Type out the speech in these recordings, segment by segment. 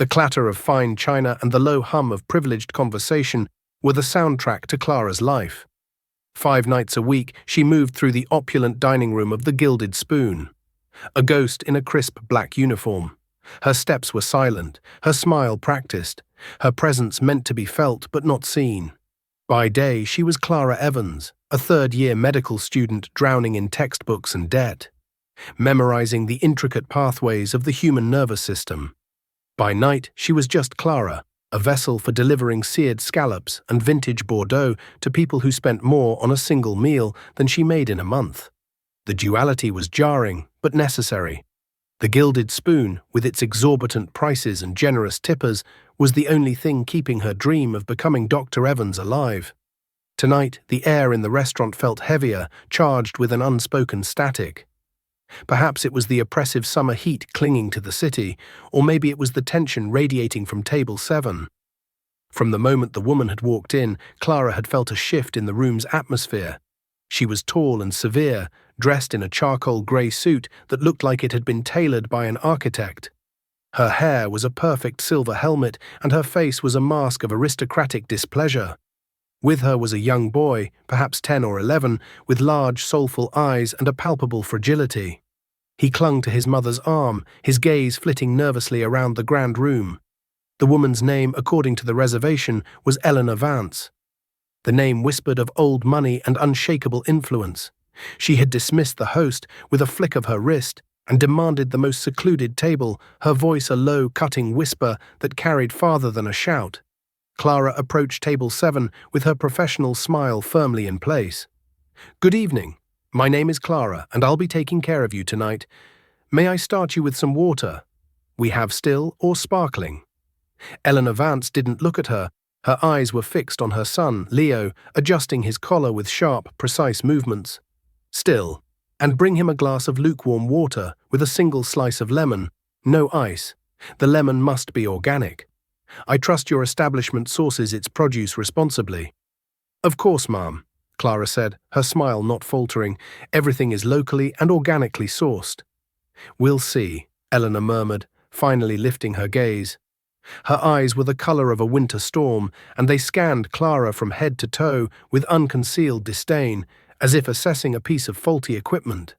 The clatter of fine china and the low hum of privileged conversation were the soundtrack to Clara's life. 5 nights a week, she moved through the opulent dining room of the Gilded Spoon, a ghost in a crisp black uniform. Her steps were silent, her smile practiced, her presence meant to be felt but not seen. By day, she was Clara Evans, a third-year medical student drowning in textbooks and debt, memorizing the intricate pathways of the human nervous system. By night, she was just Clara, a vessel for delivering seared scallops and vintage Bordeaux to people who spent more on a single meal than she made in a month. The duality was jarring, but necessary. The Gilded Spoon, with its exorbitant prices and generous tippers, was the only thing keeping her dream of becoming Dr. Evans alive. Tonight, the air in the restaurant felt heavier, charged with an unspoken static. Perhaps it was the oppressive summer heat clinging to the city, or maybe it was the tension radiating from Table 7. From the moment the woman had walked in, Clara had felt a shift in the room's atmosphere. She was tall and severe, dressed in a charcoal grey suit that looked like it had been tailored by an architect. Her hair was a perfect silver helmet, and her face was a mask of aristocratic displeasure. With her was a young boy, perhaps 10 or 11, with large, soulful eyes and a palpable fragility. He clung to his mother's arm, his gaze flitting nervously around the grand room. The woman's name, according to the reservation, was Eleanor Vance. The name whispered of old money and unshakable influence. She had dismissed the host with a flick of her wrist and demanded the most secluded table, her voice a low, cutting whisper that carried farther than a shout. Clara approached Table 7 with her professional smile firmly in place. "Good evening. My name is Clara, and I'll be taking care of you tonight. May I start you with some water? We have still or sparkling?" Eleanor Vance didn't look at her. Her eyes were fixed on her son, Leo, adjusting his collar with sharp, precise movements. "Still. And bring him a glass of lukewarm water with a single slice of lemon. No ice. The lemon must be organic. I trust your establishment sources its produce responsibly." "Of course, ma'am," Clara said, her smile not faltering. "Everything is locally and organically sourced." "We'll see," Eleanor murmured, finally lifting her gaze. Her eyes were the color of a winter storm, and they scanned Clara from head to toe with unconcealed disdain, as if assessing a piece of faulty equipment.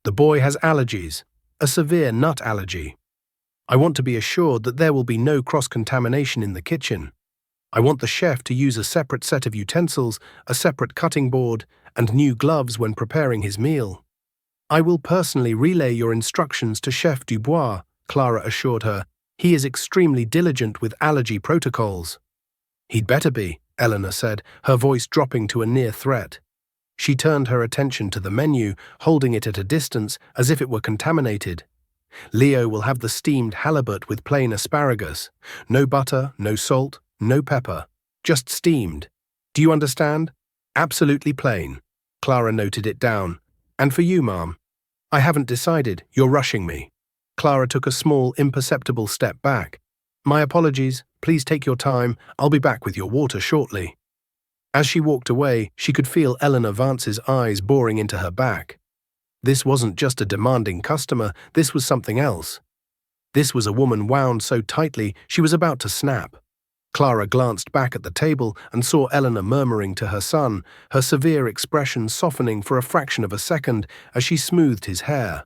"The boy has allergies, a severe nut allergy. I want to be assured that there will be no cross-contamination in the kitchen. I want the chef to use a separate set of utensils, a separate cutting board, and new gloves when preparing his meal." "I will personally relay your instructions to Chef Dubois," Clara assured her. "He is extremely diligent with allergy protocols." "He'd better be," Eleanor said, her voice dropping to a near threat. She turned her attention to the menu, holding it at a distance as if it were contaminated. "Leo will have the steamed halibut with plain asparagus. No butter, no salt, no pepper. Just steamed. Do you understand? Absolutely plain." Clara noted it down. "And for you, ma'am?" "I haven't decided. You're rushing me." Clara took a small, imperceptible step back. "My apologies. Please take your time. I'll be back with your water shortly." As she walked away, she could feel Eleanor Vance's eyes boring into her back. This wasn't just a demanding customer, this was something else. This was a woman wound so tightly she was about to snap. Clara glanced back at the table and saw Eleanor murmuring to her son, her severe expression softening for a fraction of a second as she smoothed his hair.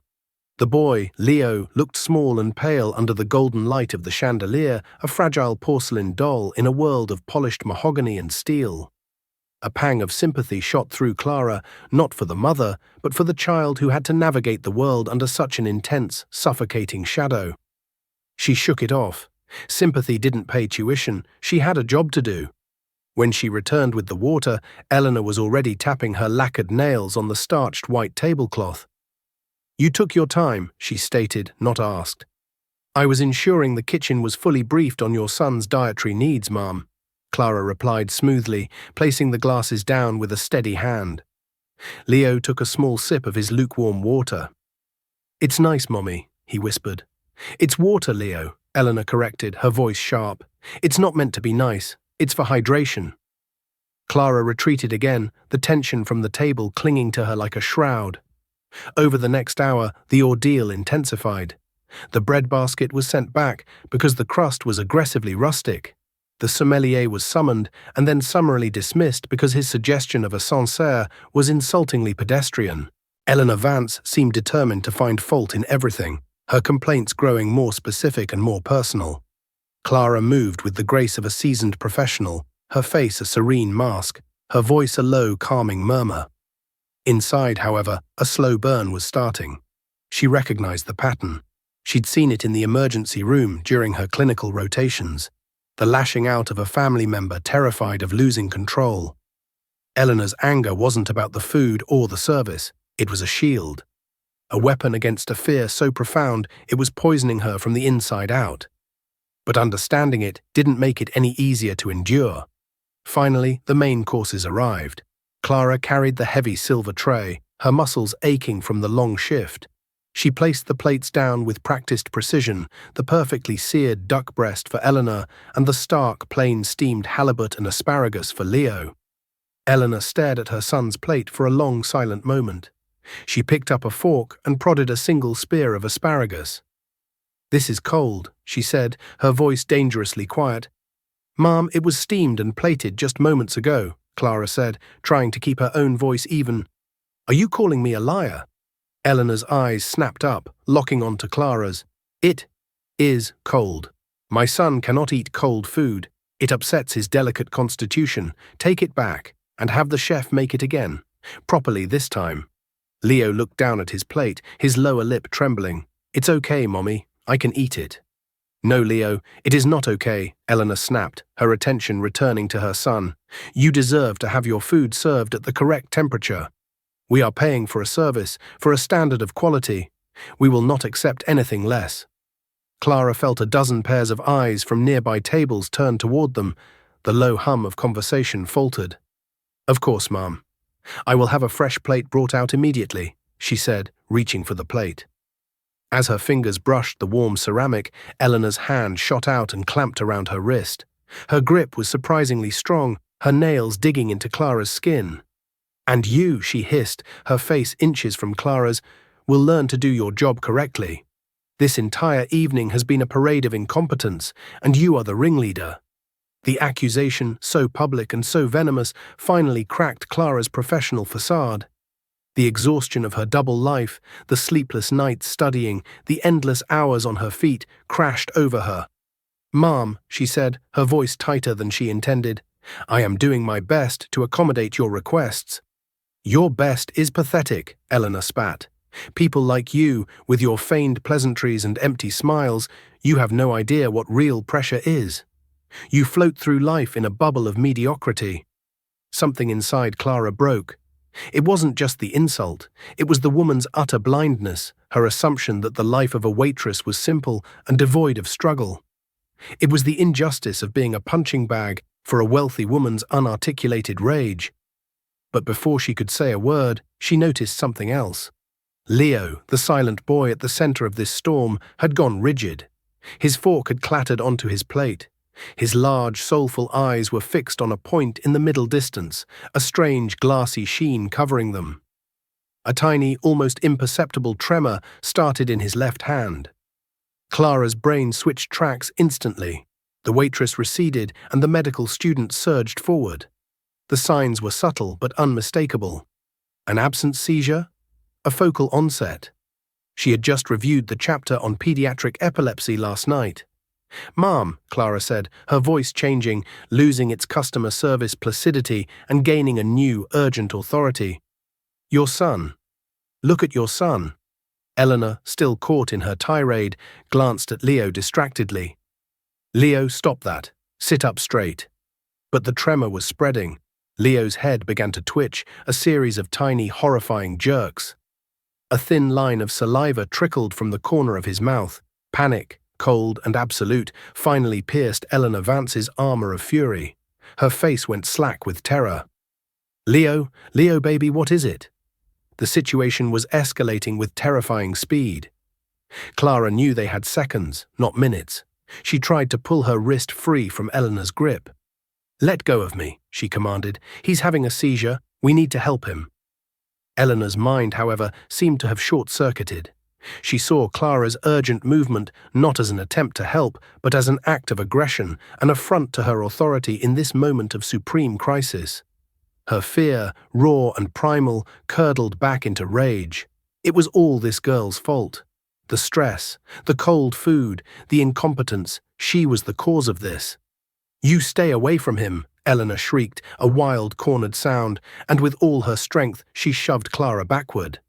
The boy, Leo, looked small and pale under the golden light of the chandelier, a fragile porcelain doll in a world of polished mahogany and steel. A pang of sympathy shot through Clara, not for the mother, but for the child who had to navigate the world under such an intense, suffocating shadow. She shook it off. Sympathy didn't pay tuition, she had a job to do. When she returned with the water, Eleanor was already tapping her lacquered nails on the starched white tablecloth. "You took your time," she stated, not asked. "I was ensuring the kitchen was fully briefed on your son's dietary needs, ma'am," Clara replied smoothly, placing the glasses down with a steady hand. Leo took a small sip of his lukewarm water. "It's nice, Mommy," he whispered. "It's water, Leo," Eleanor corrected, her voice sharp. "It's not meant to be nice. It's for hydration." Clara retreated again, the tension from the table clinging to her like a shroud. Over the next hour, the ordeal intensified. The bread basket was sent back because the crust was aggressively rustic. The sommelier was summoned and then summarily dismissed because his suggestion of a Sancerre was insultingly pedestrian. Eleanor Vance seemed determined to find fault in everything, her complaints growing more specific and more personal. Clara moved with the grace of a seasoned professional, her face a serene mask, her voice a low, calming murmur. Inside, however, a slow burn was starting. She recognized the pattern. She'd seen it in the emergency room during her clinical rotations, the lashing out of a family member terrified of losing control. Eleanor's anger wasn't about the food or the service, it was a shield. A weapon against a fear so profound it was poisoning her from the inside out. But understanding it didn't make it any easier to endure. Finally, the main courses arrived. Clara carried the heavy silver tray, her muscles aching from the long shift. She placed the plates down with practiced precision, the perfectly seared duck breast for Eleanor and the stark, plain steamed halibut and asparagus for Leo. Eleanor stared at her son's plate for a long, silent moment. She picked up a fork and prodded a single spear of asparagus. "This is cold," she said, her voice dangerously quiet. "Mom, it was steamed and plated just moments ago," Clara said, trying to keep her own voice even. "Are you calling me a liar?" Eleanor's eyes snapped up, locking onto Clara's. "It is cold. My son cannot eat cold food. It upsets his delicate constitution. Take it back, and have the chef make it again. Properly this time." Leo looked down at his plate, his lower lip trembling. "It's okay, Mommy. I can eat it." "No, Leo, it is not okay," Eleanor snapped, her attention returning to her son. "You deserve to have your food served at the correct temperature. We are paying for a service, for a standard of quality. We will not accept anything less." Clara felt a dozen pairs of eyes from nearby tables turned toward them. The low hum of conversation faltered. "Of course, Mom. I will have a fresh plate brought out immediately," she said, reaching for the plate. As her fingers brushed the warm ceramic, Eleanor's hand shot out and clamped around her wrist. Her grip was surprisingly strong, her nails digging into Clara's skin. "And you," she hissed, her face inches from Clara's, "will learn to do your job correctly. This entire evening has been a parade of incompetence, and you are the ringleader." The accusation, so public and so venomous, finally cracked Clara's professional facade. The exhaustion of her double life, the sleepless nights studying, the endless hours on her feet, crashed over her. "Mom," she said, her voice tighter than she intended, "I am doing my best to accommodate your requests." "Your best is pathetic," Eleanor spat. "People like you, with your feigned pleasantries and empty smiles, you have no idea what real pressure is. You float through life in a bubble of mediocrity." Something inside Clara broke. It wasn't just the insult, it was the woman's utter blindness, her assumption that the life of a waitress was simple and devoid of struggle. It was the injustice of being a punching bag for a wealthy woman's unarticulated rage. But before she could say a word, she noticed something else. Leo, the silent boy at the center of this storm, had gone rigid. His fork had clattered onto his plate. His large, soulful eyes were fixed on a point in the middle distance, a strange, glassy sheen covering them. A tiny, almost imperceptible tremor started in his left hand. Clara's brain switched tracks instantly. The waitress receded, and the medical student surged forward. The signs were subtle but unmistakable. An absent seizure? A focal onset. She had just reviewed the chapter on pediatric epilepsy last night. "Mom," Clara said, her voice changing, losing its customer service placidity and gaining a new, urgent authority. "Your son. Look at your son." Eleanor, still caught in her tirade, glanced at Leo distractedly. "Leo, stop that. Sit up straight." But the tremor was spreading. Leo's head began to twitch, a series of tiny, horrifying jerks. A thin line of saliva trickled from the corner of his mouth. Panic, cold and absolute, finally pierced Eleanor Vance's armor of fury. Her face went slack with terror. Leo, baby, what is it?" The situation was escalating with terrifying speed. Clara knew they had seconds, not minutes. She tried to pull her wrist free from Eleanor's grip. "Let go of me," she commanded. "He's having a seizure. We need to help him." Eleanor's mind, however, seemed to have short-circuited. She saw Clara's urgent movement not as an attempt to help, but as an act of aggression, an affront to her authority in this moment of supreme crisis. Her fear, raw and primal, curdled back into rage. It was all this girl's fault. The stress, the cold food, the incompetence, she was the cause of this. "You stay away from him," Eleanor shrieked, a wild, cornered sound, and with all her strength she shoved Clara backward.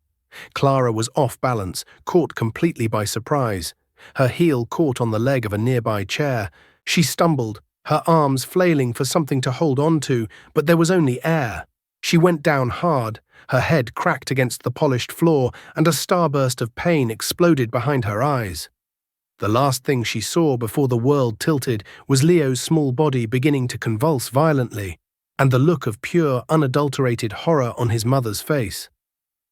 Clara was off balance, caught completely by surprise. Her heel caught on the leg of a nearby chair. She stumbled, her arms flailing for something to hold on to, but there was only air. She went down hard, her head cracked against the polished floor, and a starburst of pain exploded behind her eyes. The last thing she saw before the world tilted was Leo's small body beginning to convulse violently, and the look of pure, unadulterated horror on his mother's face.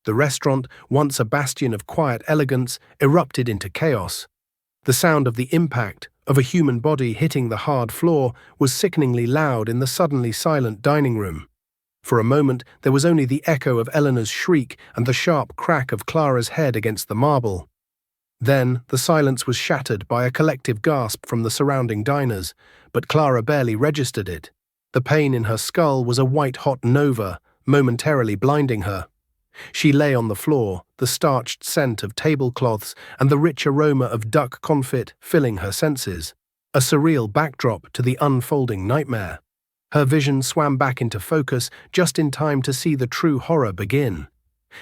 The restaurant, once a bastion of quiet elegance, erupted into chaos. The sound of the impact of a human body hitting the hard floor was sickeningly loud in the suddenly silent dining room. For a moment, there was only the echo of Eleanor's shriek and the sharp crack of Clara's head against the marble. Then, the silence was shattered by a collective gasp from the surrounding diners, but Clara barely registered it. The pain in her skull was a white-hot nova, momentarily blinding her. She lay on the floor, the starched scent of tablecloths and the rich aroma of duck confit filling her senses, a surreal backdrop to the unfolding nightmare. Her vision swam back into focus just in time to see the true horror begin.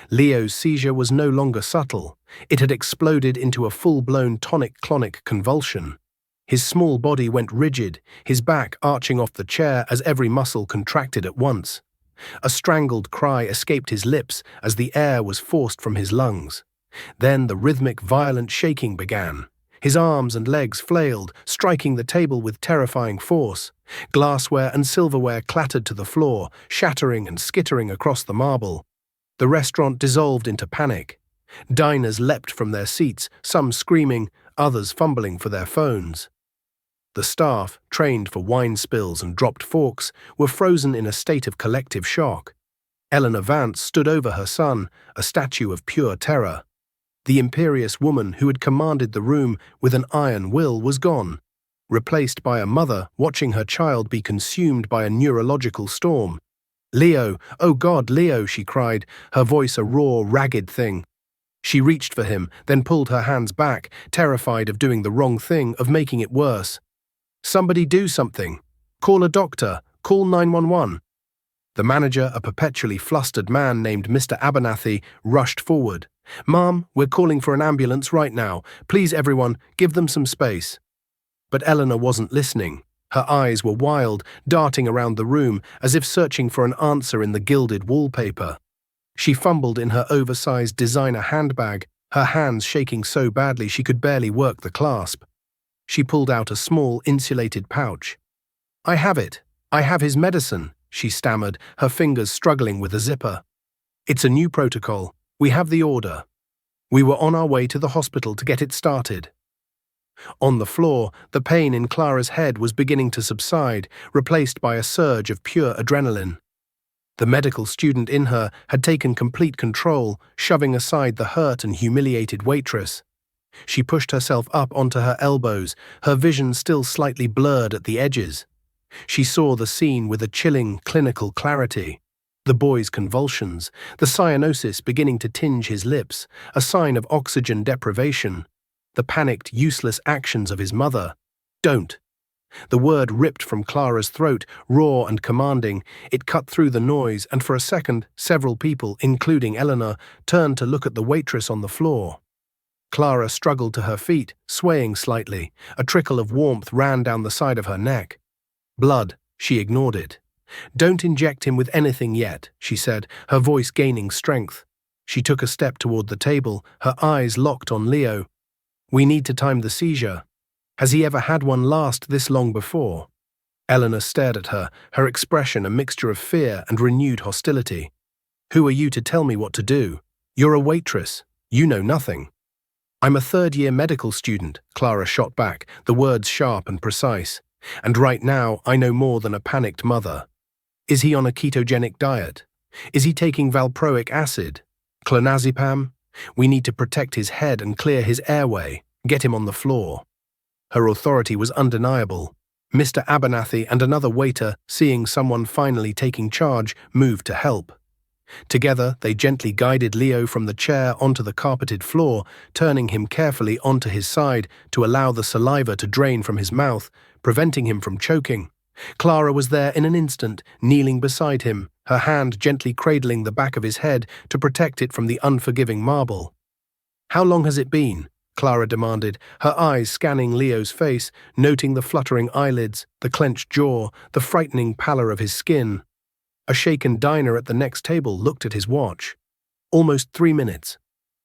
Leo's seizure was no longer subtle. It had exploded into a full-blown tonic-clonic convulsion. His small body went rigid, his back arching off the chair as every muscle contracted at once. A strangled cry escaped his lips as the air was forced from his lungs. Then the rhythmic, violent shaking began. His arms and legs flailed, striking the table with terrifying force. Glassware and silverware clattered to the floor, shattering and skittering across the marble. The restaurant dissolved into panic. Diners leapt from their seats, some screaming, others fumbling for their phones. The staff, trained for wine spills and dropped forks, were frozen in a state of collective shock. Eleanor Vance stood over her son, a statue of pure terror. The imperious woman who had commanded the room with an iron will was gone, replaced by a mother watching her child be consumed by a neurological storm. "Leo, oh God, Leo," she cried, her voice a raw, ragged thing. She reached for him, then pulled her hands back, terrified of doing the wrong thing, of making it worse. "Somebody do something. Call a doctor. Call 911. The manager, a perpetually flustered man named Mr. Abernathy, rushed forward. "Ma'am, we're calling for an ambulance right now. Please, everyone, give them some space." But Eleanor wasn't listening. Her eyes were wild, darting around the room as if searching for an answer in the gilded wallpaper. She fumbled in her oversized designer handbag, her hands shaking so badly she could barely work the clasp. She pulled out a small, insulated pouch. "I have it. I have his medicine," she stammered, her fingers struggling with the zipper. "It's a new protocol. We have the order." We were on our way to the hospital to get it started. On the floor, the pain in Clara's head was beginning to subside, replaced by a surge of pure adrenaline. The medical student in her had taken complete control, shoving aside the hurt and humiliated waitress. She pushed herself up onto her elbows, her vision still slightly blurred at the edges. She saw the scene with a chilling, clinical clarity. The boy's convulsions, the cyanosis beginning to tinge his lips, a sign of oxygen deprivation. The panicked, useless actions of his mother. "Don't." The word ripped from Clara's throat, raw and commanding. It cut through the noise, and for a second, several people, including Eleanor, turned to look at the waitress on the floor. Clara struggled to her feet, swaying slightly. A trickle of warmth ran down the side of her neck. Blood. She ignored it. "Don't inject him with anything yet," she said, her voice gaining strength. She took a step toward the table, her eyes locked on Leo. "We need to time the seizure. Has he ever had one last this long before?" Eleanor stared at her, her expression a mixture of fear and renewed hostility. "Who are you to tell me what to do? You're a waitress. You know nothing." "I'm a third-year medical student," Clara shot back, the words sharp and precise. "And right now, I know more than a panicked mother. Is he on a ketogenic diet? Is he taking valproic acid? Clonazepam? We need to protect his head and clear his airway. Get him on the floor." Her authority was undeniable. Mr. Abernathy and another waiter, seeing someone finally taking charge, moved to help. Together, they gently guided Leo from the chair onto the carpeted floor, turning him carefully onto his side to allow the saliva to drain from his mouth, preventing him from choking. Clara was there in an instant, kneeling beside him, her hand gently cradling the back of his head to protect it from the unforgiving marble. "How long has it been?" Clara demanded, her eyes scanning Leo's face, noting the fluttering eyelids, the clenched jaw, the frightening pallor of his skin. A shaken diner at the next table looked at his watch. Almost 3 minutes.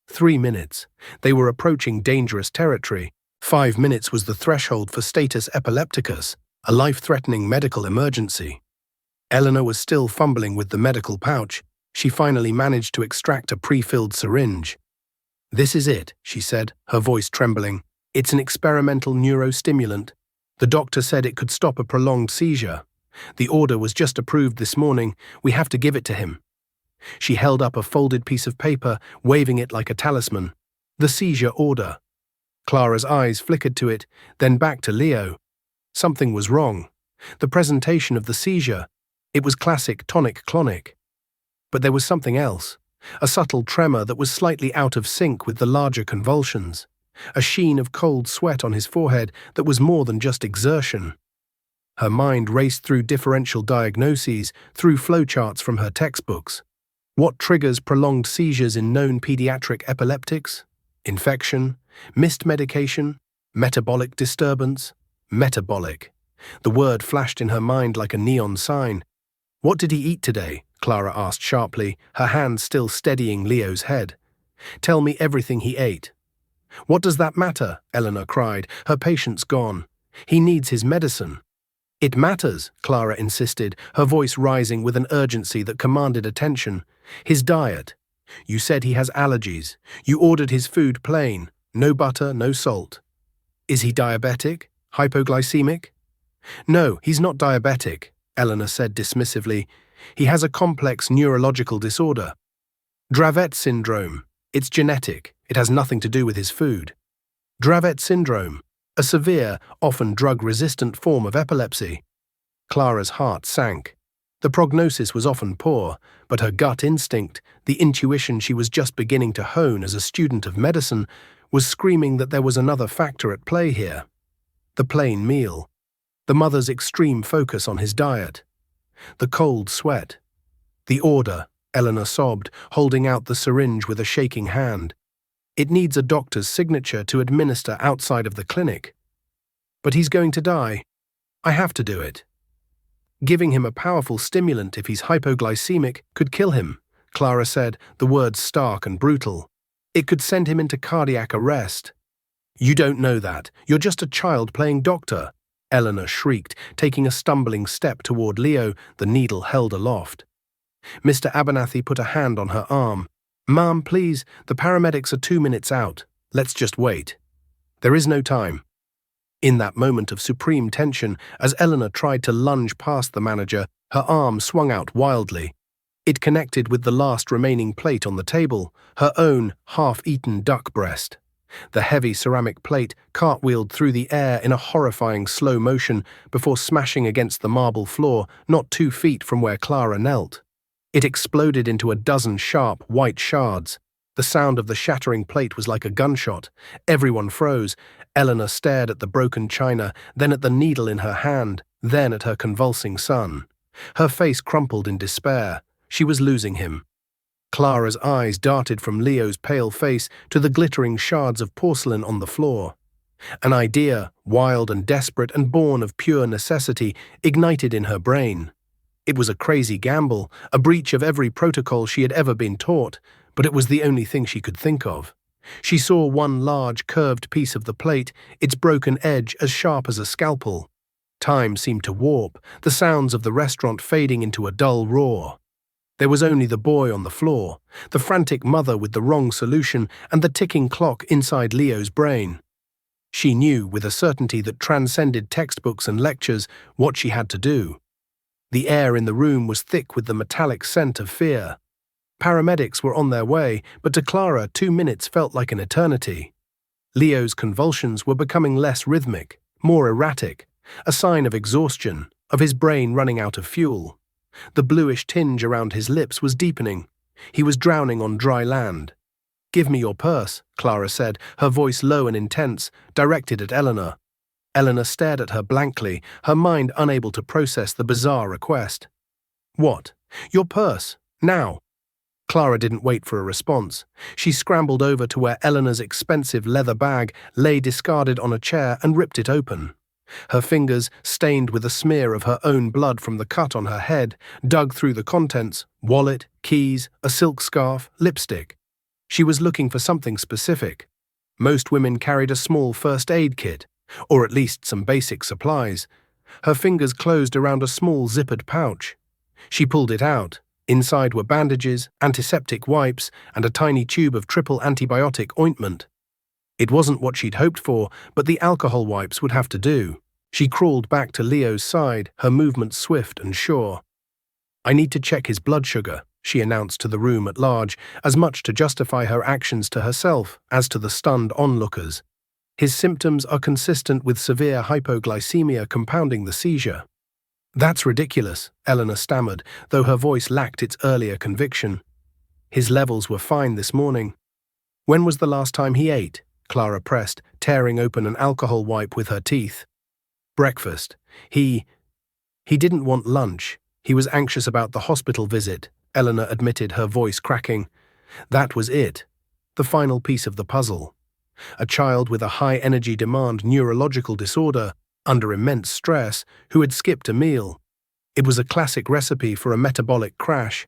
3 minutes. They were approaching dangerous territory. 5 minutes was the threshold for status epilepticus, a life-threatening medical emergency. Eleanor was still fumbling with the medical pouch. She finally managed to extract a pre-filled syringe. "This is it," she said, her voice trembling. "It's an experimental neurostimulant. The doctor said it could stop a prolonged seizure. The order was just approved this morning. We have to give it to him." She held up a folded piece of paper, waving it like a talisman. "The seizure order." Clara's eyes flickered to it, then back to Leo. Something was wrong. The presentation of the seizure. It was classic tonic-clonic. But there was something else. A subtle tremor that was slightly out of sync with the larger convulsions. A sheen of cold sweat on his forehead that was more than just exertion. Her mind raced through differential diagnoses, through flowcharts from her textbooks. What triggers prolonged seizures in known pediatric epileptics? Infection? Missed medication? Metabolic disturbance? Metabolic. The word flashed in her mind like a neon sign. "What did he eat today?" Clara asked sharply, her hand still steadying Leo's head. "Tell me everything he ate." "What does that matter?" Eleanor cried, her patience gone. "He needs his medicine." "It matters," Clara insisted, her voice rising with an urgency that commanded attention. "His diet. You said he has allergies. You ordered his food plain, no butter, no salt. Is he diabetic? Hypoglycemic?" "No, he's not diabetic," Eleanor said dismissively. "He has a complex neurological disorder. Dravet syndrome. It's genetic. It has nothing to do with his food." Dravet syndrome, a severe, often drug-resistant form of epilepsy. Clara's heart sank. The prognosis was often poor, but her gut instinct, the intuition she was just beginning to hone as a student of medicine, was screaming that there was another factor at play here. The plain meal. The mother's extreme focus on his diet. The cold sweat. "The order," Eleanor sobbed, holding out the syringe with a shaking hand. "It needs a doctor's signature to administer outside of the clinic." "But he's going to die. I have to do it." "Giving him a powerful stimulant if he's hypoglycemic could kill him," Clara said, the words stark and brutal. "It could send him into cardiac arrest." "You don't know that. You're just a child playing doctor," Eleanor shrieked, taking a stumbling step toward Leo, the needle held aloft. Mr. Abernathy put a hand on her arm. "Ma'am, please, the paramedics are 2 minutes out. Let's just wait." "There is no time." In that moment of supreme tension, as Eleanor tried to lunge past the manager, her arm swung out wildly. It connected with the last remaining plate on the table, her own half-eaten duck breast. The heavy ceramic plate cartwheeled through the air in a horrifying slow motion before smashing against the marble floor not 2 feet from where Clara knelt. It exploded into a dozen sharp, white shards. The sound of the shattering plate was like a gunshot. Everyone froze. Eleanor stared at the broken china, then at the needle in her hand, then at her convulsing son. Her face crumpled in despair. She was losing him. Clara's eyes darted from Leo's pale face to the glittering shards of porcelain on the floor. An idea, wild and desperate and born of pure necessity, ignited in her brain. It was a crazy gamble, a breach of every protocol she had ever been taught, but it was the only thing she could think of. She saw one large, curved piece of the plate, its broken edge as sharp as a scalpel. Time seemed to warp, the sounds of the restaurant fading into a dull roar. There was only the boy on the floor, the frantic mother with the wrong solution, and the ticking clock inside Leo's brain. She knew, with a certainty that transcended textbooks and lectures, what she had to do. The air in the room was thick with the metallic scent of fear. Paramedics were on their way, but to Clara 2 minutes felt like an eternity. Leo's convulsions were becoming less rhythmic, more erratic, a sign of exhaustion, of his brain running out of fuel. The bluish tinge around his lips was deepening. He was drowning on dry land. "Give me your purse," Clara said, her voice low and intense, directed at Eleanor. Eleanor stared at her blankly, her mind unable to process the bizarre request. "What? Your purse? Now?" Clara didn't wait for a response. She scrambled over to where Eleanor's expensive leather bag lay discarded on a chair and ripped it open. Her fingers, stained with a smear of her own blood from the cut on her head, dug through the contents: wallet, keys, a silk scarf, lipstick. She was looking for something specific. Most women carried a small first aid kit, or at least some basic supplies. Her fingers closed around a small zippered pouch. She pulled it out. Inside were bandages, antiseptic wipes, and a tiny tube of triple antibiotic ointment. It wasn't what she'd hoped for, but the alcohol wipes would have to do. She crawled back to Leo's side, her movements swift and sure. "I need to check his blood sugar," she announced to the room at large, as much to justify her actions to herself as to the stunned onlookers. "His symptoms are consistent with severe hypoglycemia compounding the seizure." "That's ridiculous," Eleanor stammered, though her voice lacked its earlier conviction. "His levels were fine this morning." "When was the last time he ate?" Clara pressed, tearing open an alcohol wipe with her teeth. "Breakfast. He didn't want lunch. He was anxious about the hospital visit," Eleanor admitted, her voice cracking. That was it. The final piece of the puzzle. A child with a high-energy demand neurological disorder, under immense stress, who had skipped a meal. It was a classic recipe for a metabolic crash.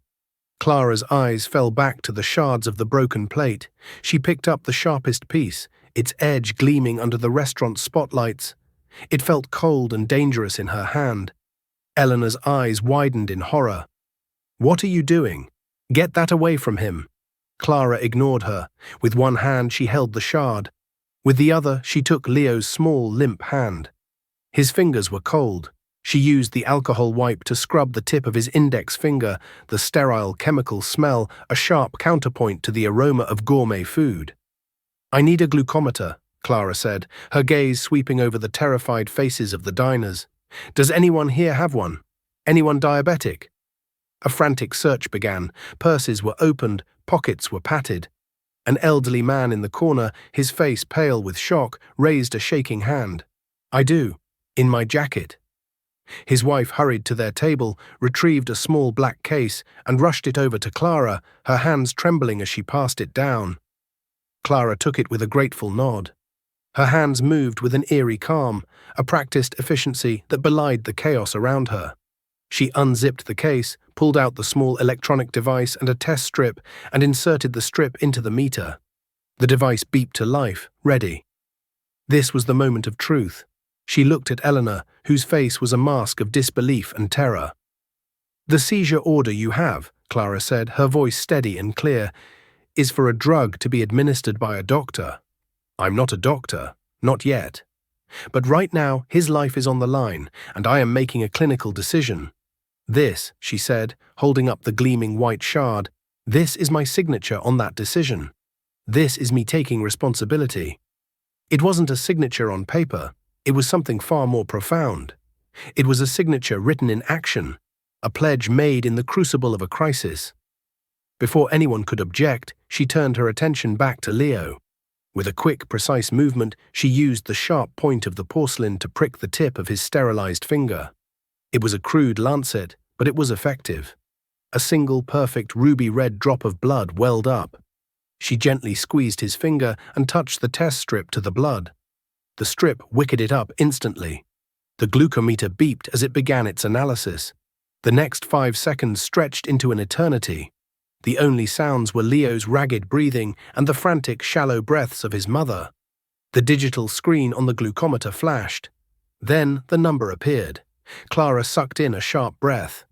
Clara's eyes fell back to the shards of the broken plate. She picked up the sharpest piece, its edge gleaming under the restaurant spotlights. It felt cold and dangerous in her hand. Eleanor's eyes widened in horror. "What are you doing? Get that away from him." Clara ignored her. With one hand she held the shard. With the other she took Leo's small, limp hand. His fingers were cold. She used the alcohol wipe to scrub the tip of his index finger, the sterile chemical smell a sharp counterpoint to the aroma of gourmet food. "I need a glucometer," Clara said, her gaze sweeping over the terrified faces of the diners. "Does anyone here have one? Anyone diabetic?" A frantic search began. Purses were opened, pockets were patted. An elderly man in the corner, his face pale with shock, raised a shaking hand. "I do. In my jacket." His wife hurried to their table, retrieved a small black case, and rushed it over to Clara, her hands trembling as she passed it down. Clara took it with a grateful nod. Her hands moved with an eerie calm, a practiced efficiency that belied the chaos around her. She unzipped the case, pulled out the small electronic device and a test strip, and inserted the strip into the meter. The device beeped to life, ready. This was the moment of truth. She looked at Eleanor, whose face was a mask of disbelief and terror. "The seizure order you have," Clara said, her voice steady and clear, "is for a drug to be administered by a doctor. I'm not a doctor, not yet. But right now, his life is on the line, and I am making a clinical decision. This," she said, holding up the gleaming white shard, "this is my signature on that decision. This is me taking responsibility." It wasn't a signature on paper. It was something far more profound. It was a signature written in action, a pledge made in the crucible of a crisis. Before anyone could object, she turned her attention back to Leo. With a quick, precise movement, she used the sharp point of the porcelain to prick the tip of his sterilized finger. It was a crude lancet, but it was effective. A single perfect ruby-red drop of blood welled up. She gently squeezed his finger and touched the test strip to the blood. The strip wicked it up instantly. The glucometer beeped as it began its analysis. The next 5 seconds stretched into an eternity. The only sounds were Leo's ragged breathing and the frantic, shallow breaths of his mother. The digital screen on the glucometer flashed. Then the number appeared. Clara sucked in a sharp breath.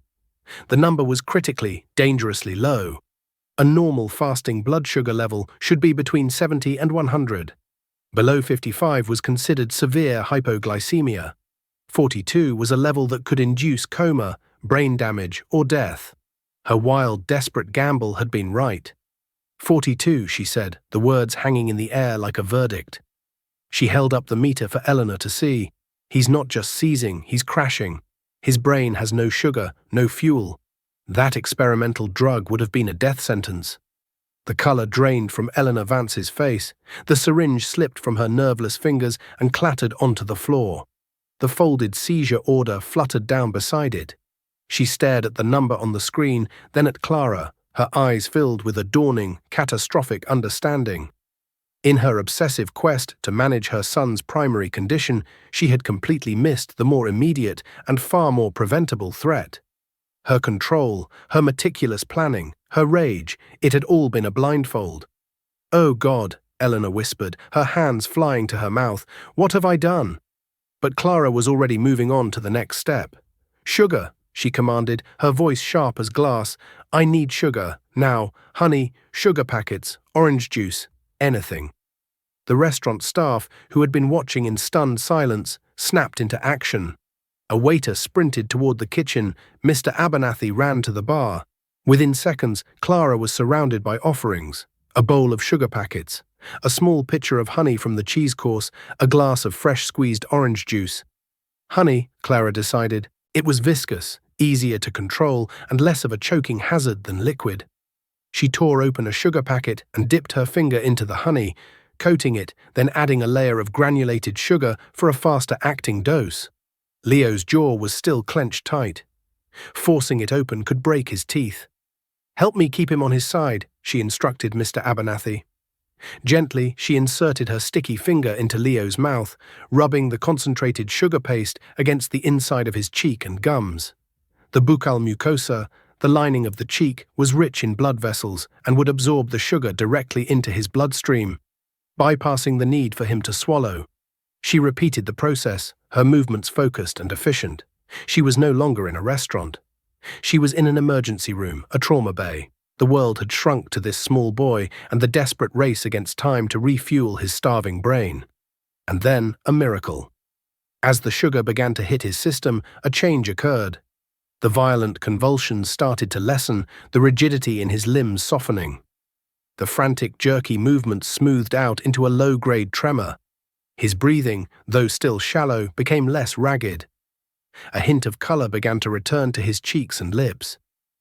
The number was critically, dangerously low. A normal fasting blood sugar level should be between 70 and 100. Below 55 was considered severe hypoglycemia. 42 was a level that could induce coma, brain damage, or death. Her wild, desperate gamble had been right. 42, she said, the words hanging in the air like a verdict. She held up the meter for Eleanor to see. He's not just seizing, he's crashing. His brain has no sugar, no fuel. That experimental drug would have been a death sentence. The color drained from Eleanor Vance's face. The syringe slipped from her nerveless fingers and clattered onto the floor. The folded seizure order fluttered down beside it. She stared at the number on the screen, then at Clara, her eyes filled with a dawning, catastrophic understanding. In her obsessive quest to manage her son's primary condition, she had completely missed the more immediate and far more preventable threat. Her control, her meticulous planning, her rage, it had all been a blindfold. "Oh God," Eleanor whispered, her hands flying to her mouth, "what have I done?" But Clara was already moving on to the next step. "Sugar," she commanded, her voice sharp as glass. "I need sugar, now, honey, sugar packets, orange juice, anything." The restaurant staff, who had been watching in stunned silence, snapped into action. A waiter sprinted toward the kitchen. Mr. Abernathy ran to the bar. Within seconds, Clara was surrounded by offerings: a bowl of sugar packets, a small pitcher of honey from the cheese course, a glass of fresh squeezed orange juice. Honey, Clara decided. It was viscous, easier to control, and less of a choking hazard than liquid. She tore open a sugar packet and dipped her finger into the honey, coating it, then adding a layer of granulated sugar for a faster-acting dose. Leo's jaw was still clenched tight. Forcing it open could break his teeth. "Help me keep him on his side," she instructed Mr. Abernathy. Gently, she inserted her sticky finger into Leo's mouth, rubbing the concentrated sugar paste against the inside of his cheek and gums. The buccal mucosa, the lining of the cheek, was rich in blood vessels and would absorb the sugar directly into his bloodstream, bypassing the need for him to swallow. She repeated the process, her movements focused and efficient. She was no longer in a restaurant. She was in an emergency room, a trauma bay. The world had shrunk to this small boy and the desperate race against time to refuel his starving brain. And then, a miracle. As the sugar began to hit his system, a change occurred. The violent convulsions started to lessen, the rigidity in his limbs softening. The frantic, jerky movements smoothed out into a low-grade tremor. His breathing, though still shallow, became less ragged. A hint of color began to return to his cheeks and lips.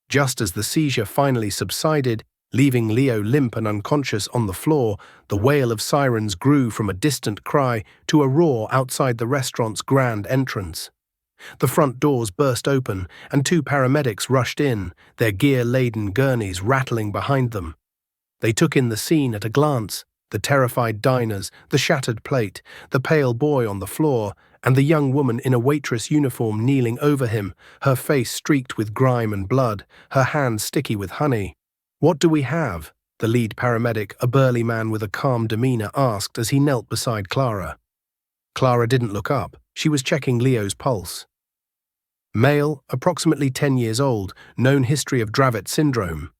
Just as the seizure finally subsided, leaving Leo limp and unconscious on the floor, the wail of sirens grew from a distant cry to a roar outside the restaurant's grand entrance. The front doors burst open, and 2 paramedics rushed in, their gear-laden gurneys rattling behind them. They took in the scene at a glance: the terrified diners, the shattered plate, the pale boy on the floor, and the young woman in a waitress uniform kneeling over him, her face streaked with grime and blood, her hands sticky with honey. "What do we have?" the lead paramedic, a burly man with a calm demeanor, asked as he knelt beside Clara. Clara didn't look up. She was checking Leo's pulse. Male, approximately 10 years old, known history of Dravet syndrome.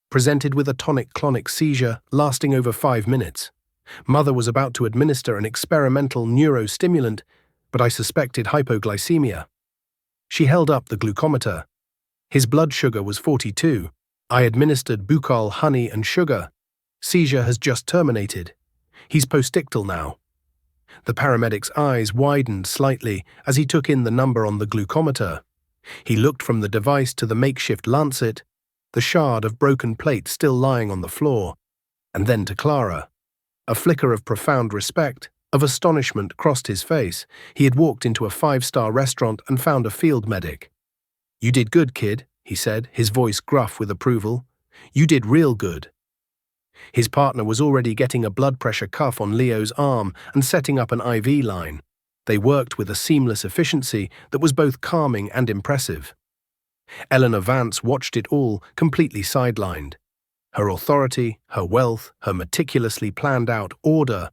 Presented with a tonic-clonic seizure lasting over 5 minutes. Mother was about to administer an experimental neurostimulant, but I suspected hypoglycemia. She held up the glucometer. His blood sugar was 42. I administered buccal honey and sugar. Seizure has just terminated. He's postictal now. The paramedic's eyes widened slightly as he took in the number on the glucometer. He looked from the device to the makeshift lancet, the shard of broken plate still lying on the floor, and then to Clara. A flicker of profound respect, of astonishment crossed his face. He had walked into a 5-star restaurant and found a field medic. "You did good, kid," he said, his voice gruff with approval. "You did real good." His partner was already getting a blood pressure cuff on Leo's arm and setting up an IV line. They worked with a seamless efficiency that was both calming and impressive. Eleanor Vance watched it all, completely sidelined. Her authority, her wealth, her meticulously planned-out order,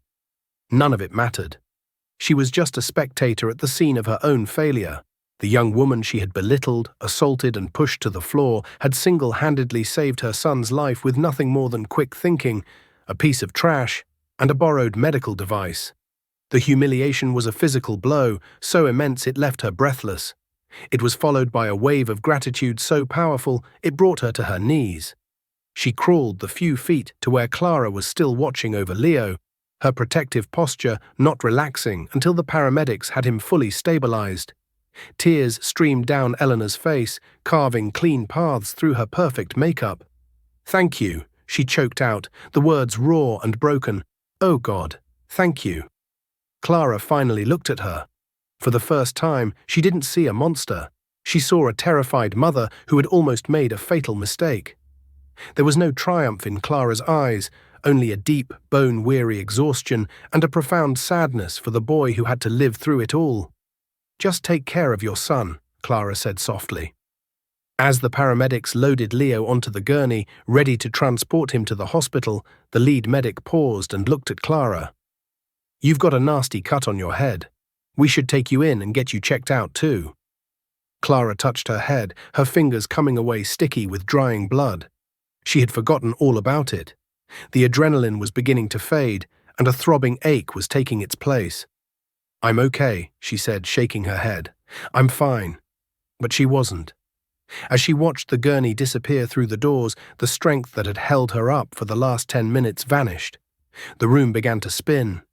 none of it mattered. She was just a spectator at the scene of her own failure. The young woman she had belittled, assaulted, and pushed to the floor had single-handedly saved her son's life with nothing more than quick thinking, a piece of trash, and a borrowed medical device. The humiliation was a physical blow, so immense it left her breathless. It was followed by a wave of gratitude so powerful it brought her to her knees. She crawled the few feet to where Clara was still watching over Leo, her protective posture not relaxing until the paramedics had him fully stabilized. Tears streamed down Eleanor's face, carving clean paths through her perfect makeup. "Thank you," she choked out, the words raw and broken. "Oh God, thank you." Clara finally looked at her. For the first time, she didn't see a monster. She saw a terrified mother who had almost made a fatal mistake. There was no triumph in Clara's eyes, only a deep, bone-weary exhaustion and a profound sadness for the boy who had to live through it all. "Just take care of your son," Clara said softly. As the paramedics loaded Leo onto the gurney, ready to transport him to the hospital, the lead medic paused and looked at Clara. "You've got a nasty cut on your head. We should take you in and get you checked out too." Clara touched her head, her fingers coming away sticky with drying blood. She had forgotten all about it. The adrenaline was beginning to fade, and a throbbing ache was taking its place. "I'm okay," she said, shaking her head. "I'm fine." But she wasn't. As she watched the gurney disappear through the doors, the strength that had held her up for the last 10 minutes vanished. The room began to spin.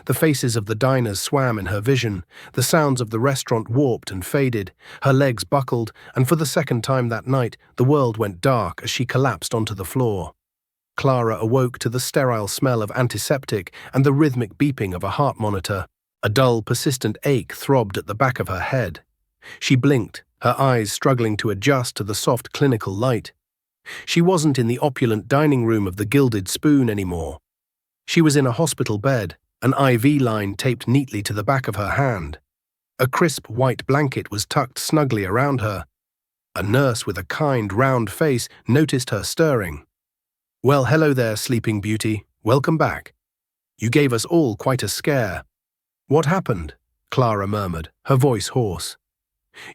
The faces of the diners swam in her vision, the sounds of the restaurant warped and faded, her legs buckled, and for the second time that night, the world went dark as she collapsed onto the floor. Clara awoke to the sterile smell of antiseptic and the rhythmic beeping of a heart monitor. A dull, persistent ache throbbed at the back of her head. She blinked, her eyes struggling to adjust to the soft clinical light. She wasn't in the opulent dining room of the Gilded Spoon anymore. She was in a hospital bed, an IV line taped neatly to the back of her hand. A crisp white blanket was tucked snugly around her. A nurse with a kind, round face noticed her stirring. "Well, hello there, Sleeping Beauty. Welcome back. You gave us all quite a scare." "What happened?" Clara murmured, her voice hoarse.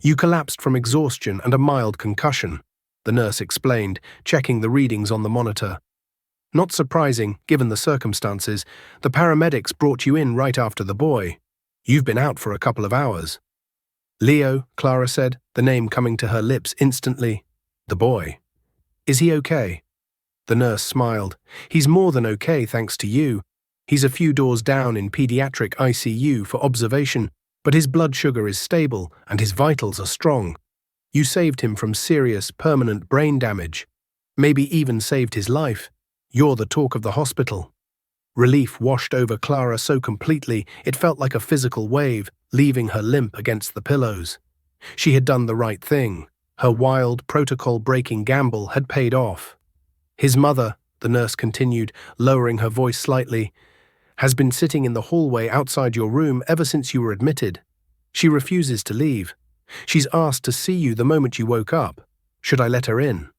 "You collapsed from exhaustion and a mild concussion," the nurse explained, checking the readings on the monitor. "Not surprising, given the circumstances. The paramedics brought you in right after the boy. You've been out for a couple of hours." "Leo," Clara said, the name coming to her lips instantly. "The boy. Is he okay?" The nurse smiled. "He's more than okay, thanks to you. He's a few doors down in pediatric ICU for observation, but his blood sugar is stable and his vitals are strong. You saved him from serious, permanent brain damage. Maybe even saved his life. You're the talk of the hospital." Relief washed over Clara so completely it felt like a physical wave, leaving her limp against the pillows. She had done the right thing. Her wild, protocol-breaking gamble had paid off. "His mother," the nurse continued, lowering her voice slightly, "has been sitting in the hallway outside your room ever since you were admitted. She refuses to leave. She's asked to see you the moment you woke up. Should I let her in?"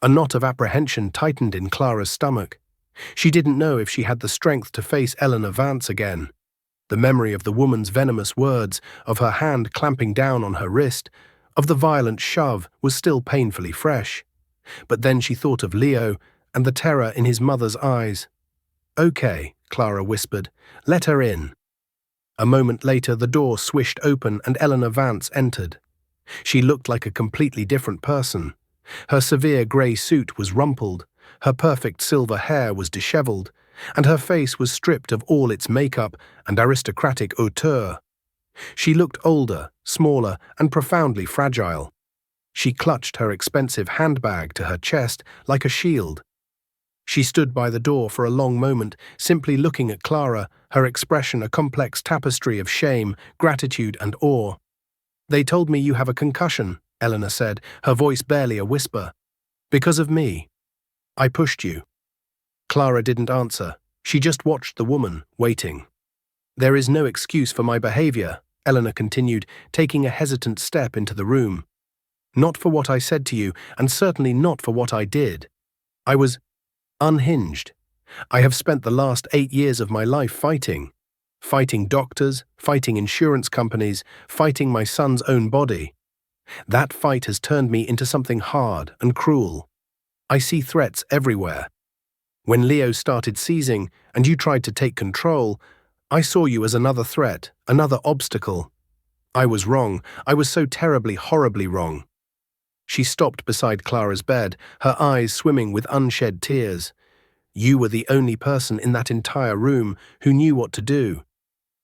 A knot of apprehension tightened in Clara's stomach. She didn't know if she had the strength to face Eleanor Vance again. The memory of the woman's venomous words, of her hand clamping down on her wrist, of the violent shove was still painfully fresh. But then she thought of Leo and the terror in his mother's eyes. "Okay," Clara whispered, "let her in." A moment later, the door swished open and Eleanor Vance entered. She looked like a completely different person. Her severe grey suit was rumpled, her perfect silver hair was disheveled, and her face was stripped of all its makeup and aristocratic hauteur. She looked older, smaller, and profoundly fragile. She clutched her expensive handbag to her chest like a shield. She stood by the door for a long moment, simply looking at Clara, her expression a complex tapestry of shame, gratitude, and awe. "They told me you have a concussion," Eleanor said, her voice barely a whisper. "Because of me. I pushed you." Clara didn't answer. She just watched the woman, waiting. "There is no excuse for my behavior," Eleanor continued, taking a hesitant step into the room. "Not for what I said to you, and certainly not for what I did. I was unhinged. I have spent the last 8 years of my life fighting. Fighting doctors, fighting insurance companies, fighting my son's own body. That fight has turned me into something hard and cruel. I see threats everywhere. When Leo started seizing and you tried to take control, I saw you as another threat, another obstacle. I was wrong. I was so terribly, horribly wrong. She stopped beside Clara's bed, her eyes swimming with unshed tears. You were the only person in that entire room who knew what to do.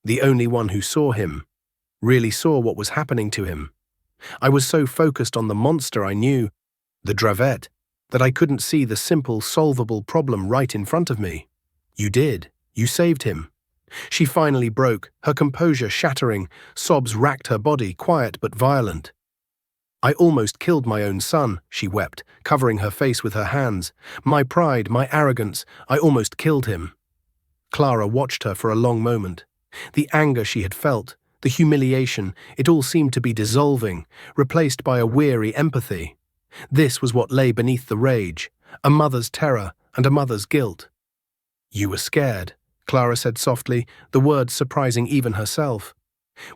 The only one who saw him, really saw what was happening to him. I was so focused on the monster I knew, the Dravet, that I couldn't see the simple, solvable problem right in front of me. You did. You saved him. She finally broke, her composure shattering, sobs racked her body, quiet but violent. I almost killed my own son, she wept, covering her face with her hands. My pride, my arrogance, I almost killed him. Clara watched her for a long moment. The anger she had felt, the humiliation, it all seemed to be dissolving, replaced by a weary empathy. This was what lay beneath the rage, a mother's terror and a mother's guilt. You were scared, Clara said softly, the words surprising even herself.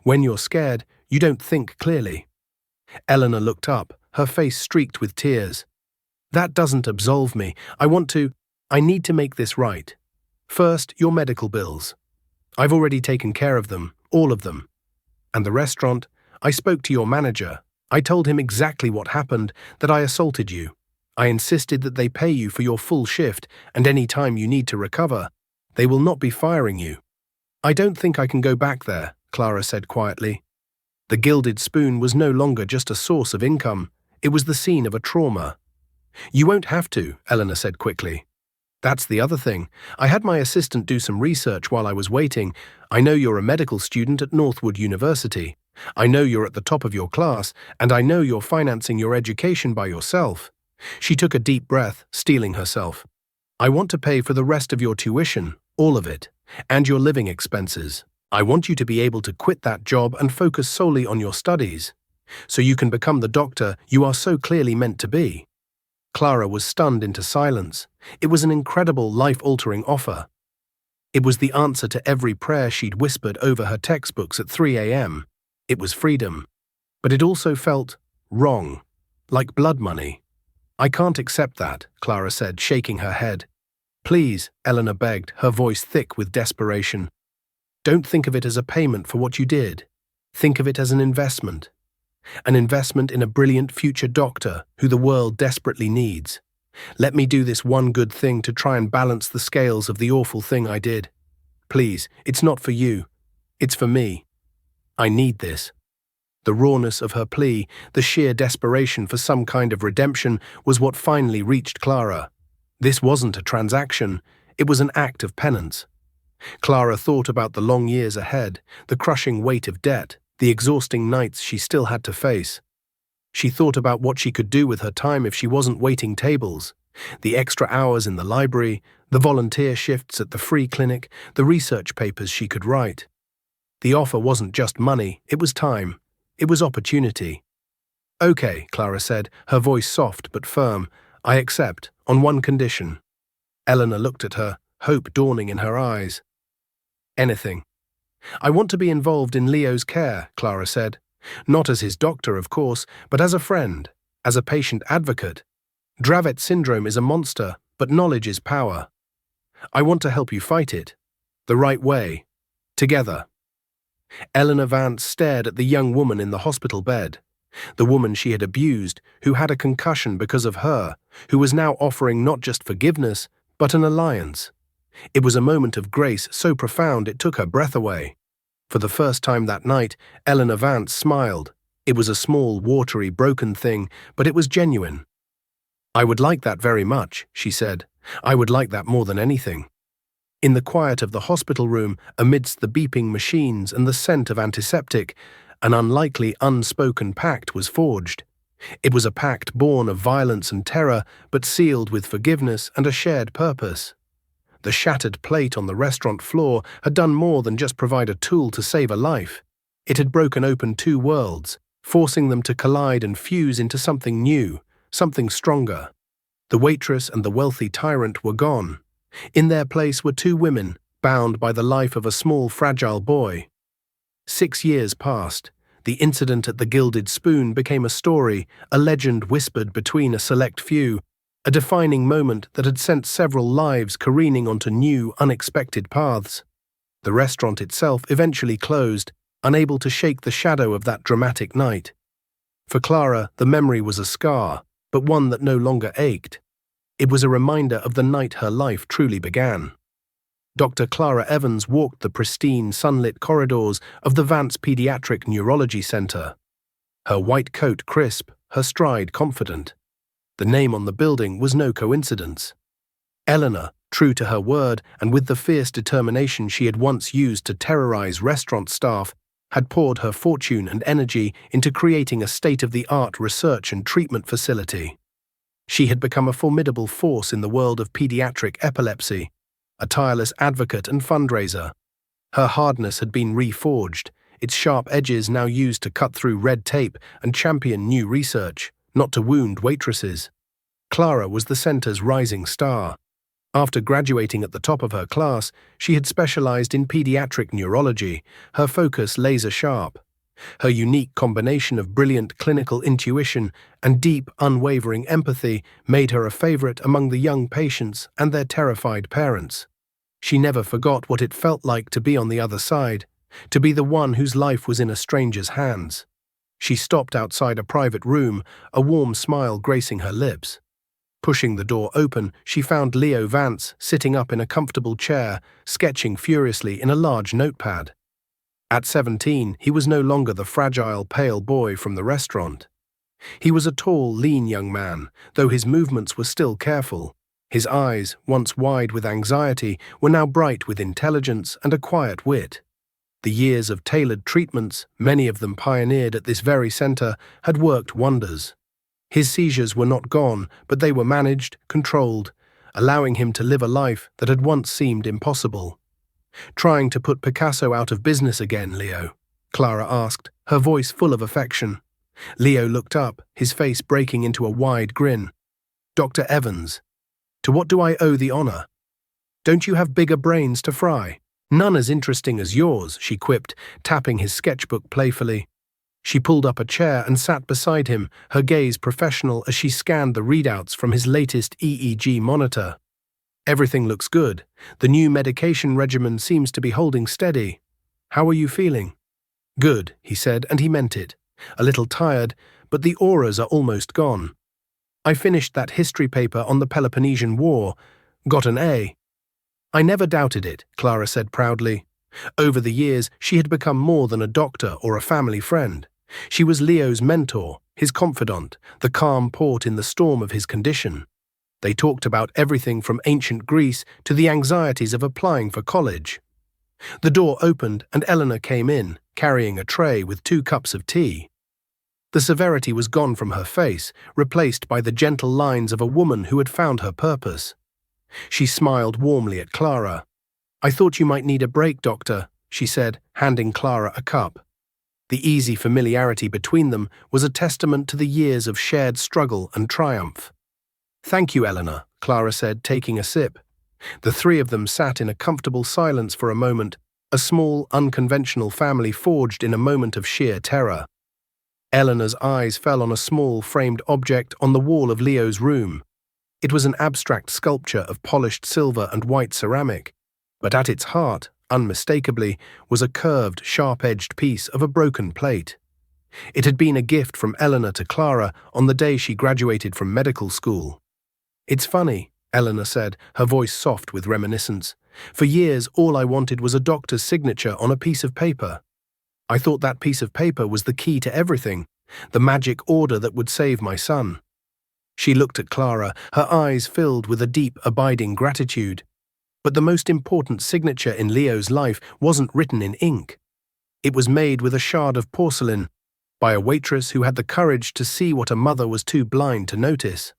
When you're scared, you don't think clearly. Eleanor looked up, her face streaked with tears. That doesn't absolve me. I need to make this right. First, your medical bills. I've already taken care of them, all of them. And the restaurant, I spoke to your manager. I told him exactly what happened, that I assaulted you. I insisted that they pay you for your full shift, and any time you need to recover. They will not be firing you. I don't think I can go back there, Clara said quietly. The Gilded Spoon was no longer just a source of income. It was the scene of a trauma. You won't have to, Eleanor said quickly. That's the other thing. I had my assistant do some research while I was waiting. I know you're a medical student at Northwood University. I know you're at the top of your class, and I know you're financing your education by yourself. She took a deep breath, steeling herself. I want to pay for the rest of your tuition, all of it, and your living expenses. I want you to be able to quit that job and focus solely on your studies, so you can become the doctor you are so clearly meant to be. Clara was stunned into silence. It was an incredible, life-altering offer. It was the answer to every prayer she'd whispered over her textbooks at 3 a.m. It was freedom. But it also felt wrong, like blood money. I can't accept that, Clara said, shaking her head. Please, Eleanor begged, her voice thick with desperation. Don't think of it as a payment for what you did. Think of it as an investment. An investment in a brilliant future doctor who the world desperately needs. Let me do this one good thing to try and balance the scales of the awful thing I did. Please, it's not for you. It's for me. I need this. The rawness of her plea, the sheer desperation for some kind of redemption, was what finally reached Clara. This wasn't a transaction. It was an act of penance. Clara thought about the long years ahead, the crushing weight of debt, the exhausting nights she still had to face. She thought about what she could do with her time if she wasn't waiting tables, the extra hours in the library, the volunteer shifts at the free clinic, the research papers she could write. The offer wasn't just money, it was time. It was opportunity. Okay, Clara said, her voice soft but firm. I accept, on one condition. Eleanor looked at her, hope dawning in her eyes. Anything. I want to be involved in Leo's care, Clara said. Not as his doctor, of course, but as a friend, as a patient advocate. Dravet syndrome is a monster, but knowledge is power. I want to help you fight it. The right way. Together. Eleanor Vance stared at the young woman in the hospital bed. The woman she had abused, who had a concussion because of her, who was now offering not just forgiveness, but an alliance. It was a moment of grace so profound it took her breath away. For the first time that night, Eleanor Vance smiled. It was a small, watery, broken thing, but it was genuine. I would like that very much, she said. I would like that more than anything. In the quiet of the hospital room, amidst the beeping machines and the scent of antiseptic, an unlikely, unspoken pact was forged. It was a pact born of violence and terror, but sealed with forgiveness and a shared purpose. The shattered plate on the restaurant floor had done more than just provide a tool to save a life. It had broken open two worlds, forcing them to collide and fuse into something new, something stronger. The waitress and the wealthy tyrant were gone. In their place were two women, bound by the life of a small, fragile boy. 6 years passed. The incident at the Gilded Spoon became a story, a legend whispered between a select few, a defining moment that had sent several lives careening onto new, unexpected paths. The restaurant itself eventually closed, unable to shake the shadow of that dramatic night. For Clara, the memory was a scar, but one that no longer ached. It was a reminder of the night her life truly began. Dr. Clara Evans walked the pristine, sunlit corridors of the Vance Pediatric Neurology Center. Her white coat crisp, her stride confident. The name on the building was no coincidence. Eleanor, true to her word and with the fierce determination she had once used to terrorize restaurant staff, had poured her fortune and energy into creating a state-of-the-art research and treatment facility. She had become a formidable force in the world of pediatric epilepsy, a tireless advocate and fundraiser. Her hardness had been reforged, its sharp edges now used to cut through red tape and champion new research, not to wound waitresses. Clara was the center's rising star. After graduating at the top of her class, she had specialized in pediatric neurology, her focus laser-sharp. Her unique combination of brilliant clinical intuition and deep, unwavering empathy made her a favorite among the young patients and their terrified parents. She never forgot what it felt like to be on the other side, to be the one whose life was in a stranger's hands. She stopped outside a private room, a warm smile gracing her lips. Pushing the door open, she found Leo Vance sitting up in a comfortable chair, sketching furiously in a large notepad. At 17, he was no longer the fragile, pale boy from the restaurant. He was a tall, lean young man, though his movements were still careful. His eyes, once wide with anxiety, were now bright with intelligence and a quiet wit. The years of tailored treatments, many of them pioneered at this very center, had worked wonders. His seizures were not gone, but they were managed, controlled, allowing him to live a life that had once seemed impossible. "Trying to put Picasso out of business again, Leo?" Clara asked, her voice full of affection. Leo looked up, his face breaking into a wide grin. "Dr. Evans, to what do I owe the honor? Don't you have bigger brains to fry?" "None as interesting as yours," she quipped, tapping his sketchbook playfully. She pulled up a chair and sat beside him, her gaze professional as she scanned the readouts from his latest EEG monitor. "Everything looks good. The new medication regimen seems to be holding steady. How are you feeling?" "Good," he said, and he meant it. "A little tired, but the auras are almost gone. I finished that history paper on the Peloponnesian War. Got an A." "I never doubted it," Clara said proudly. Over the years, she had become more than a doctor or a family friend. She was Leo's mentor, his confidant, the calm port in the storm of his condition. They talked about everything from ancient Greece to the anxieties of applying for college. The door opened and Eleanor came in, carrying a tray with 2 cups of tea. The severity was gone from her face, replaced by the gentle lines of a woman who had found her purpose. She smiled warmly at Clara. "I thought you might need a break, doctor," she said, handing Clara a cup. The easy familiarity between them was a testament to the years of shared struggle and triumph. "Thank you, Eleanor," Clara said, taking a sip. The 3 of them sat in a comfortable silence for a moment, a small, unconventional family forged in a moment of sheer terror. Eleanor's eyes fell on a small, framed object on the wall of Leo's room. It was an abstract sculpture of polished silver and white ceramic, but at its heart, unmistakably, was a curved, sharp-edged piece of a broken plate. It had been a gift from Eleanor to Clara on the day she graduated from medical school. "It's funny," Eleanor said, her voice soft with reminiscence. "For years, all I wanted was a doctor's signature on a piece of paper. I thought that piece of paper was the key to everything, the magic order that would save my son." She looked at Clara, her eyes filled with a deep, abiding gratitude. But the most important signature in Leo's life wasn't written in ink. It was made with a shard of porcelain, by a waitress who had the courage to see what a mother was too blind to notice.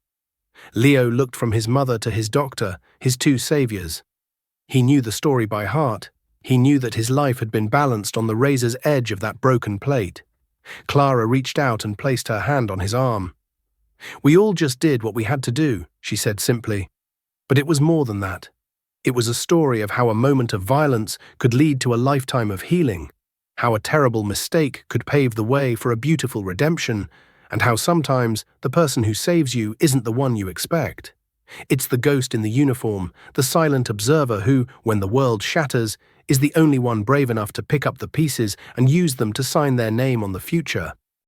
Leo looked from his mother to his doctor, his 2 saviors. He knew the story by heart. He knew that his life had been balanced on the razor's edge of that broken plate. Clara reached out and placed her hand on his arm. "We all just did what we had to do," she said simply. But it was more than that. It was a story of how a moment of violence could lead to a lifetime of healing, how a terrible mistake could pave the way for a beautiful redemption, and how sometimes the person who saves you isn't the one you expect. It's the ghost in the uniform, the silent observer who, when the world shatters, is the only one brave enough to pick up the pieces and use them to sign their name on the future.